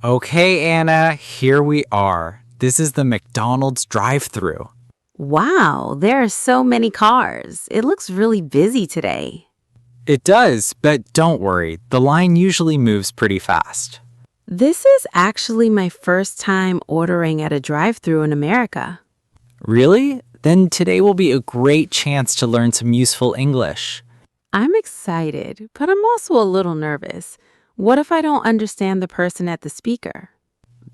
Okay, Anna, here we are. This is the McDonald's drive-thru. Wow, there are so many cars. It looks really busy today. It does, but don't worry, the line usually moves pretty fast. This is actually my first time ordering at a drive-thru in America. Really? Then today will be a great chance to learn some useful English. I'm excited, but I'm also a little nervous. What if I don't understand the person at the speaker?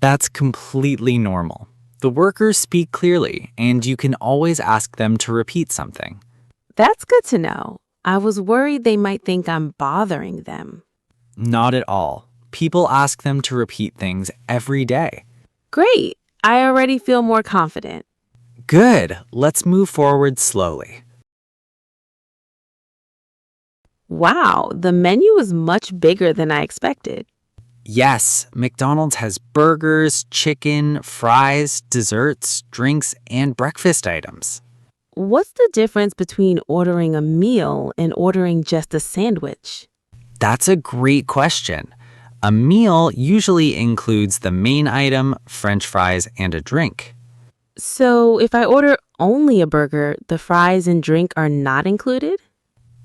That's completely normal. The workers speak clearly, and you can always ask them to repeat something. That's good to know. I was worried they might think I'm bothering them. Not at all. People ask them to repeat things every day. Great, I already feel more confident. Good. Let's move forward slowly. Wow, the menu is much bigger than I expected. Yes, McDonald's has burgers, chicken, fries, desserts, drinks, and breakfast items. What's the difference between ordering a meal and ordering just a sandwich? That's a great question. A meal usually includes the main item, French fries, and a drink. So if I order only a burger, the fries and drink are not included?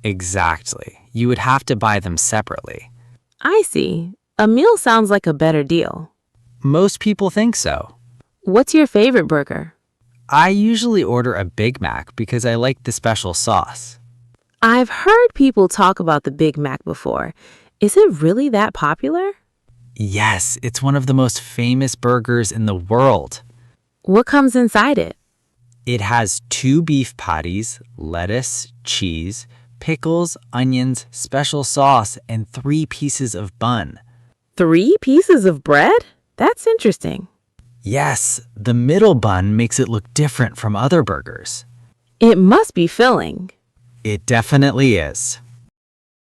Exactly. You would have to buy them separately. I see. A meal sounds like a better deal. Most people think so. What's your favorite burger? I usually order a Big Mac because I like the special sauce. I've heard people talk about the Big Mac before. Is it really that popular? Yes, it's one of the most famous burgers in the world. What comes inside it? It has 2 beef patties, lettuce, cheese, pickles, onions, special sauce, and 3 pieces of bun. 3 pieces of bread? That's interesting. Yes, the middle bun makes it look different from other burgers. It must be filling. It definitely is.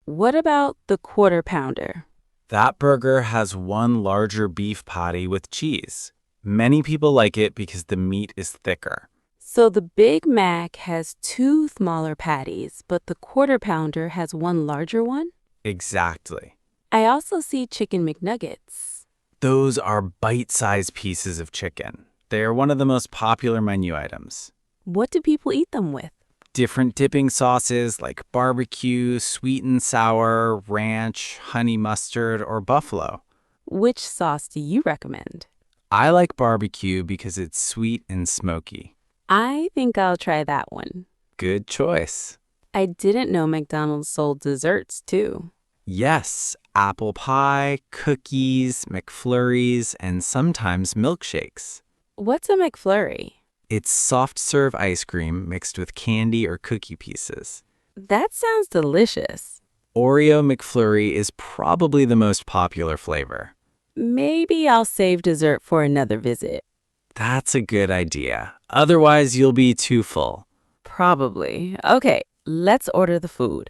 What about the Quarter Pounder? That burger has 1 larger beef patty with cheese. Many people like it because the meat is thicker. So the Big Mac has 2 smaller patties, but the Quarter Pounder has 1 larger one? Exactly. I also see Chicken McNuggets. Those are bite-sized pieces of chicken. They are one of the most popular menu items. What do people eat them with? Different dipping sauces like barbecue, sweet and sour, ranch, honey mustard, or buffalo. Which sauce do you recommend? I like barbecue because it's sweet and smoky. I think I'll try that one. Good choice. I didn't know McDonald's sold desserts, too. Yes, apple pie, cookies, McFlurries, and sometimes milkshakes. What's a McFlurry? It's soft-serve ice cream mixed with candy or cookie pieces. That sounds delicious. Oreo McFlurry is probably the most popular flavor. Maybe I'll save dessert for another visit. That's a good idea. Otherwise, you'll be too full. Probably. Okay, let's order the food.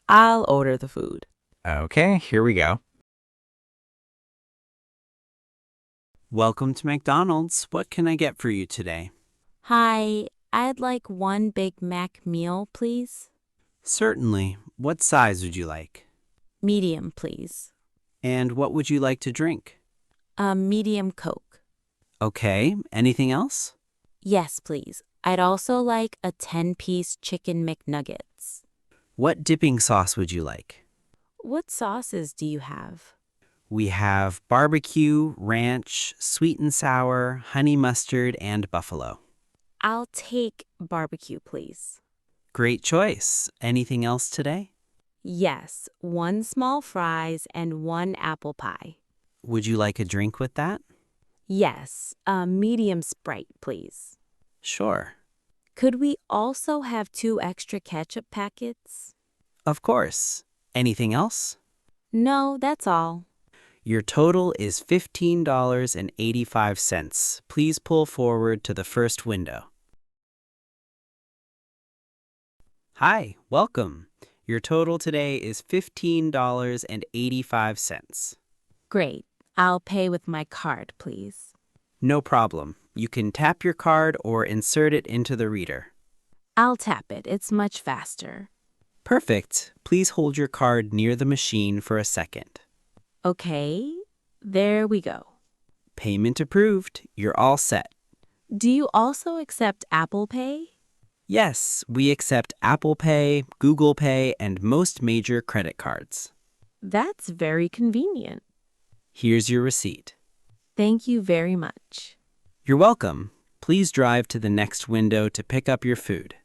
I'll order the food. Okay, here we go. Welcome to McDonald's. What can I get for you today? Hi, I'd like 1 Big Mac meal, please. Certainly. What size would you like? Medium, please. And what would you like to drink? A medium Coke. Okay, anything else? Yes, please. I'd also like a 10-piece chicken McNuggets. What dipping sauce would you like? What sauces do you have? We have barbecue, ranch, sweet and sour, honey mustard, and buffalo. I'll take barbecue, please. Great choice. Anything else today? Yes, 1 small fries and 1 apple pie. Would you like a drink with that? Yes, a medium Sprite, please. Sure. Could we also have 2 extra ketchup packets? Of course. Anything else? No, that's all. Your total is $15.85. Please pull forward to the first window. Hi, welcome. Your total today is $15.85. Great. I'll pay with my card, please. No problem. You can tap your card or insert it into the reader. I'll tap it. It's much faster. Perfect. Please hold your card near the machine for a second. Okay, there we go. Payment approved. You're all set. Do you also accept Apple Pay? Yes, we accept Apple Pay, Google Pay, and most major credit cards. That's very convenient. Here's your receipt. Thank you very much. You're welcome. Please drive to the next window to pick up your food.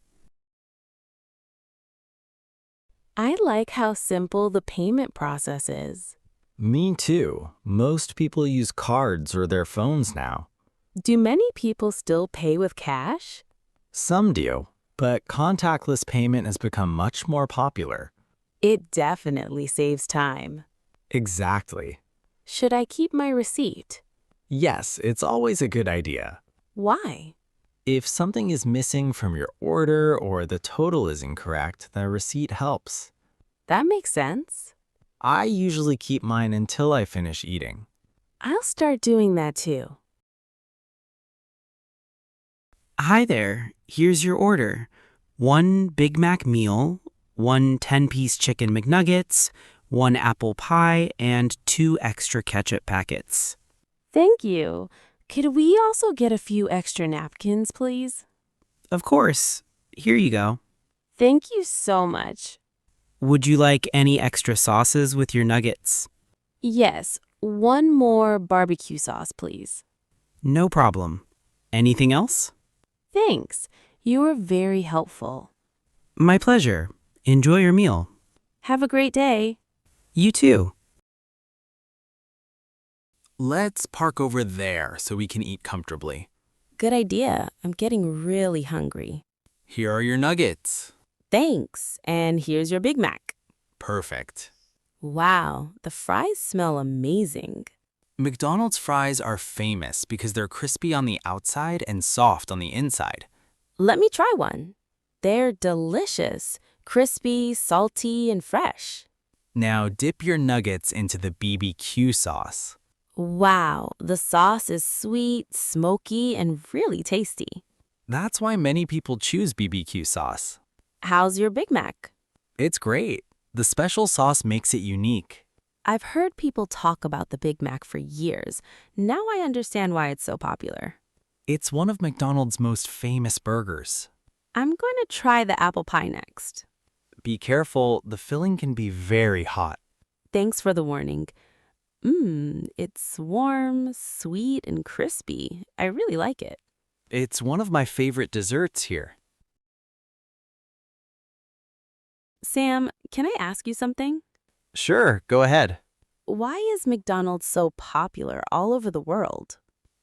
I like how simple the payment process is. Me too. Most people use cards or their phones now. Do many people still pay with cash? Some do, but contactless payment has become much more popular. It definitely saves time. Exactly. Should I keep my receipt? Yes, it's always a good idea. Why? If something is missing from your order or the total is incorrect, the receipt helps. That makes sense. I usually keep mine until I finish eating. I'll start doing that too. Hi there. Here's your order. 1 Big Mac meal, 1 10-piece chicken McNuggets, 1 apple pie, and 2 extra ketchup packets. Thank you. Could we also get a few extra napkins, please? Of course. Here you go. Thank you so much. Would you like any extra sauces with your nuggets? Yes, one more barbecue sauce, please. No problem. Anything else? Thanks. You were very helpful. My pleasure. Enjoy your meal. Have a great day. You too. Let's park over there so we can eat comfortably. Good idea. I'm getting really hungry. Here are your nuggets. Thanks. And here's your Big Mac. Perfect. Wow, the fries smell amazing. McDonald's fries are famous because they're crispy on the outside and soft on the inside. Let me try one. They're delicious, crispy, salty, and fresh. Now dip your nuggets into the BBQ sauce. Wow, the sauce is sweet, smoky, and really tasty. That's why many people choose BBQ sauce. How's your Big Mac? It's great. The special sauce makes it unique. I've heard people talk about the Big Mac for years. Now I understand why it's so popular. It's one of McDonald's most famous burgers. I'm going to try the apple pie next. Be careful, the filling can be very hot. Thanks for the warning. It's warm, sweet, and crispy. I really like it. It's one of my favorite desserts here. Sam, can I ask you something? Sure, go ahead. Why is McDonald's so popular all over the world?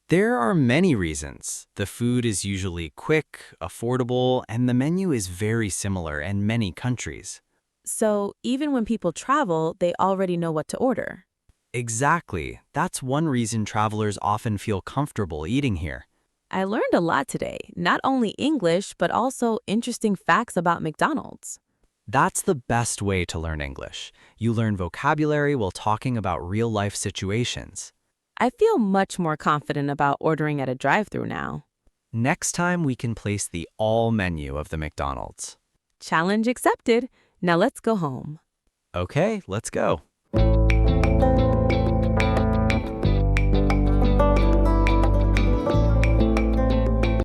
There are many reasons. The food is usually quick, affordable, and the menu is very similar in many countries. So even when people travel, they already know what to order. Exactly. That's one reason travelers often feel comfortable eating here. I learned a lot today, not only English, but also interesting facts about McDonald's. That's the best way to learn English. You learn vocabulary while talking about real-life situations. I feel much more confident about ordering at a drive-thru now. Next time, we can place the all menu of the McDonald's. Challenge accepted. Now let's go home. Okay, let's go.